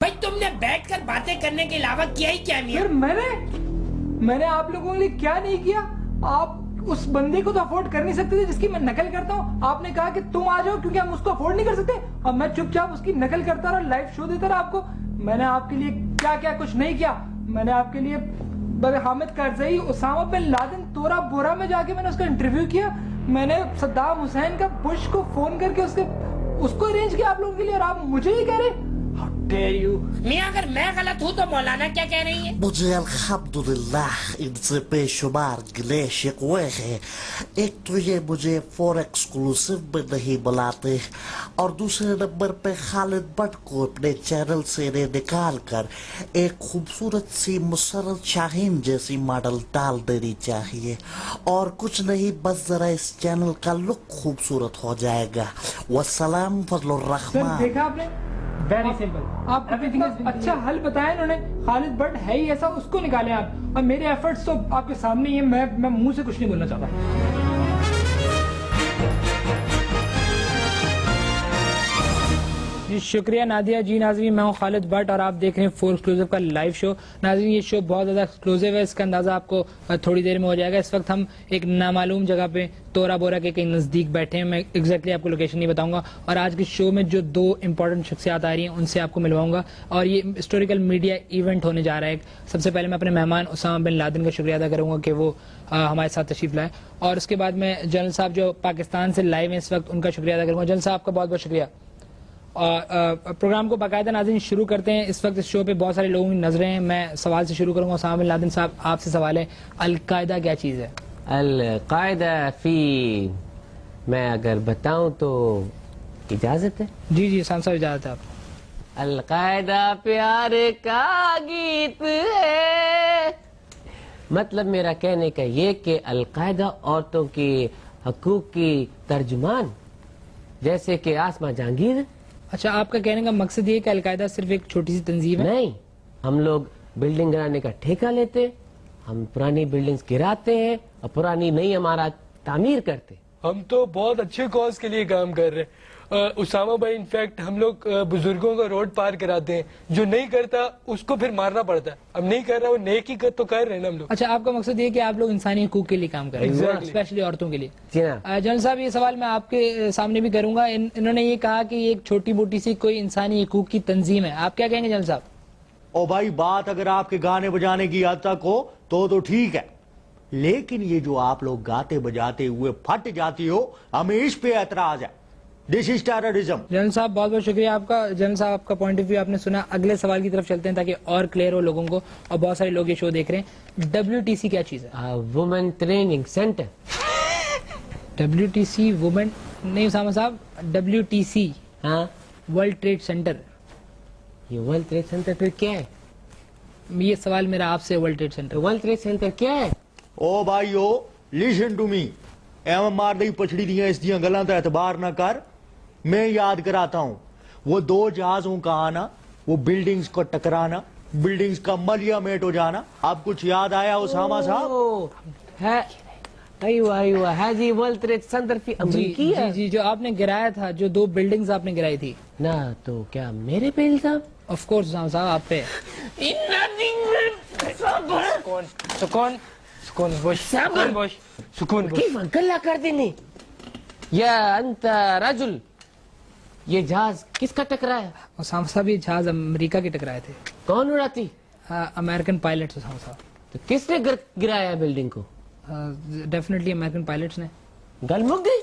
بھائی تم نے بیٹھ کر باتیں کرنے کے علاوہ کیا ہی کیا میاں؟ میں نے آپ لوگوں کے لیے کیا نہیں کیا؟ آپ اس بندے کو تو افورڈ کر نہیں سکتے تھے جس کی میں نقل کرتا ہوں. آپ نے کہا کہ تم آ جاؤ کیونکہ ہم اس کو افورڈ نہیں کر سکتے, اور میں چپ چاپ اس کی نقل کرتا رہا, لائیو شو دیتا رہا آپ کو. میں نے آپ کے لیے کیا کیا کچھ نہیں کیا. میں نے آپ کے لیے حامد کرزئی, اسامہ بن لادن, تورا بورا میں جا کے میں نے اس کا انٹرویو کیا. میں نے صدام حسین کا بش کو فون کر کے اس کو ارینج کیا آپ لوگوں کے لیے, اور آپ مجھے ہی کہہ رہے میاں اگر میں غلط ہوں تو مولانا کیا کہہ رہی ہیں؟ مجھے الحمدللہ ان سے بے شمار گلے شکوے ہیں. ایک تو یہ مجھے فور ایکسکلوسیو میں نہیں بلاتے, اور دوسرے نمبر پہ خالد بٹ کو اپنے چینل سے نکال کر ایک خوبصورت سی مسرت شاہین جیسی ماڈل ڈال دینی چاہیے. اور کچھ نہیں, بس ذرا اس چینل کا لک خوبصورت ہو جائے گا. والسلام فضل الرحمن. دیکھا آپ نے, ویری سمپل. آپ اچھا حل بتایا انہوں نے. خالد بٹ ہے ہی ایسا, اس کو نکالیں آپ. اور میرے ایفرٹس تو آپ کے سامنے ہی ہیں, میں منہ سے کچھ نہیں بولنا چاہتا. جی شکریہ نادیہ. جی ناظرین, میں ہوں خالد بٹ اور آپ دیکھ رہے ہیں فور ایکسکلوزیو کا لائیو شو. ناظرین یہ شو بہت زیادہ ایکسکلوزیو ہے, اس کا اندازہ آپ کو تھوڑی دیر میں ہو جائے گا. اس وقت ہم ایک نامعلوم جگہ پہ تورا بورا کے کہیں نزدیک بیٹھے ہیں. میں ایگزیکٹلی آپ کو لوکیشن نہیں بتاؤں گا, اور آج کے شو میں جو دو امپورٹنٹ شخصیات آ رہی ہیں ان سے آپ کو ملواؤں گا, اور یہ ہسٹوریکل میڈیا ایونٹ ہونے جا رہا ہے. سب سے پہلے میں اپنے مہمان اسامہ بن لادن کا شکریہ ادا کروں گا کہ وہ ہمارے ساتھ تشریف لائے, اور اس کے بعد میں جنرل صاحب جو پاکستان سے لائیو ہیں اس وقت, ان کا شکریہ ادا کروں گا. جنرل صاحب آپ کا بہت بہت شکریہ. اور پروگرام کو باقاعدہ ناظرین شروع کرتے ہیں. اس وقت اس شو پہ بہت سارے لوگوں کی نظریں ہیں. میں سوال سے شروع کروں گا. اسامہ بن لادن صاحب آپ سے سوال ہے, القاعدہ کیا چیز ہے؟ القاعدہ میں اگر بتاؤں تو اجازت ہے؟ جی جی اسامہ صاحب اجازت ہے آپ. القاعدہ پیار کا گیت ہے. مطلب میرا کہنے کا یہ کہ القاعدہ عورتوں کے حقوق کی ترجمان جیسے کہ آسما جہانگیر. اچھا, آپ کا کہنے کا مقصد یہ ہے کہ القاعدہ صرف ایک چھوٹی سی تنظیم ہے؟ نہیں, ہم لوگ بلڈنگ گرانے کا ٹھیکہ لیتے, ہم پرانی بلڈنگز گراتے ہیں اور پرانی نئی عمارات تعمیر کرتے. ہم تو بہت اچھے کاز کے لیے کام کر رہے ہیں. اسامہ بھائی انفیکٹ ہم لوگ بزرگوں کا روڈ پار کراتے ہیں, جو نہیں کرتا اس کو پھر مارنا پڑتا ہے. اب نہیں کر رہا وہ نیکی تو کر رہے ہیں ہم لوگ. اچھا, آپ کا مقصد یہ ہے کہ آپ لوگ انسانی حقوق کے لیے کام کر رہے ہیں, اسپیشلی عورتوں کے لیے. جنرل صاحب یہ سوال میں آپ کے سامنے بھی کروں گا. انہوں نے یہ کہا کہ یہ ایک چھوٹی موٹی سی کوئی انسانی حقوق کی تنظیم ہے, آپ کیا کہیں گے جنرل صاحب؟ او بھائی, بات اگر آپ کے گانے بجانے کی حد تک ہو تو ٹھیک ہے, لیکن یہ جو آپ لوگ گاتے بجاتے ہوئے پھٹ جاتی ہو, ہمیں اس پہ اعتراض ہے. دس از ٹیررزم. جنرل صاحب بہت بہت شکریہ آپ کا. جنرل صاحب آپ کا پوائنٹ آف ویو آپ نے سنا. اگلے سوال کی طرف چلتے ہیں تاکہ اور کلیئر ہو لوگوں کو, اور بہت سارے لوگ یہ شو دیکھ رہے ہیں. WTC کیا چیز ہے؟ Women training centre. WTC women نہیں اسامہ صاحب, WTC ہاں, ورلڈ ٹریڈ سینٹر. یہ ورلڈ ٹریڈ سینٹر پھر کیا ہے؟ یہ سوال میرا آپ سے. World trade centre, world trade centre کیا ہے؟ او بھائیو, لسن ٹو می. ایم مار دی پچھڑی دیاں اس دیاں گلاں تے اعتبار نہ کر. میں یاد کراتا ہوں, وہ دو جہازوں کا آنا, وہ بلڈنگز کو ٹکرانا, بلڈنگز کا ملیا میٹ ہو جانا. اب کچھ یاد آیا اسامہ صاحب؟ ایوہ ہے جی, ورلڈ ٹریڈ سینٹر فی امریکی ہے. جی جو آپ نے گرایا تھا, جو دو بلڈنگز آپ نے گرائی تھی نا, تو کیا میرے پہ الزام؟ آف کورس اسامہ صاحب آپ پہ. کیف گلہ کر دینے. یا انت رجل, یہ جہاز کس کا ٹکرایا؟ اسامہ صاحب یہ جہاز امریکہ کے ٹکرائے تھے. کون اڑاتی؟ امریکن پائلٹس اسامہ صاحب. تو کس نے گرایا بلڈنگ کو؟ ڈیفینیٹلی امریکن پائلٹس نے. گل مک گئی.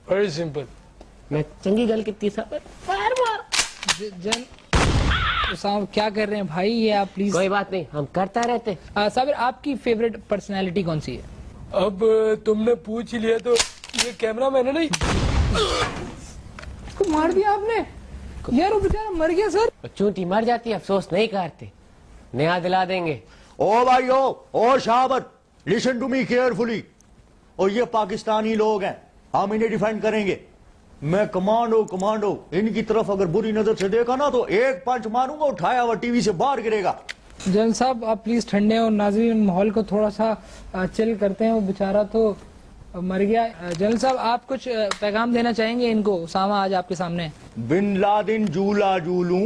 Very simple. میں چنگی گل کی تیسرا فائر مار. اسامہ کیا کر رہے ہیں بھائی, یہ آپ پلیز. کوئی بات نہیں, ہم کرتا رہتے. صابر آپ کی فیوریٹ پرسنالٹی کون سی ہے؟ اب تم نے پوچھ لیا تو یہ کیمرہ مین ہے. نہیں کو مار دیا آپ نے یار, وہ بیچارہ مر گیا سر. چونٹی مر جاتی, افسوس نہیں کرتے, نیا دلا دیں گے. او بھائیو, او شابت, لسن ٹو می کیئرفلی. اور یہ پاکستانی لوگ ہیں, ہم انہیں ڈیفینڈ کریں گے. میں کمانڈو ان کی طرف اگر بری نظر سے دیکھا نا تو ایک پنچ ماروں گا, اٹھایا ہوا ٹی وی سے باہر گرے گا. جنرل صاحب آپ پلیز ٹھنڈے اور ناظرین ماحول کو تھوڑا سا چل کرتے ہیں, وہ بیچارہ تو مر گیا. جنرل صاحب آپ کچھ پیغام دینا چاہیں گے ان کو؟ اسامہ آج آپ کے سامنے. بن لادن جولا جولوں,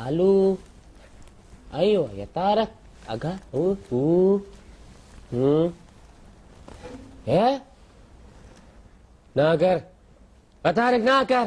Halo. Ayo, ya tarak. Agak. Ya? Nagar. Tarik nagar.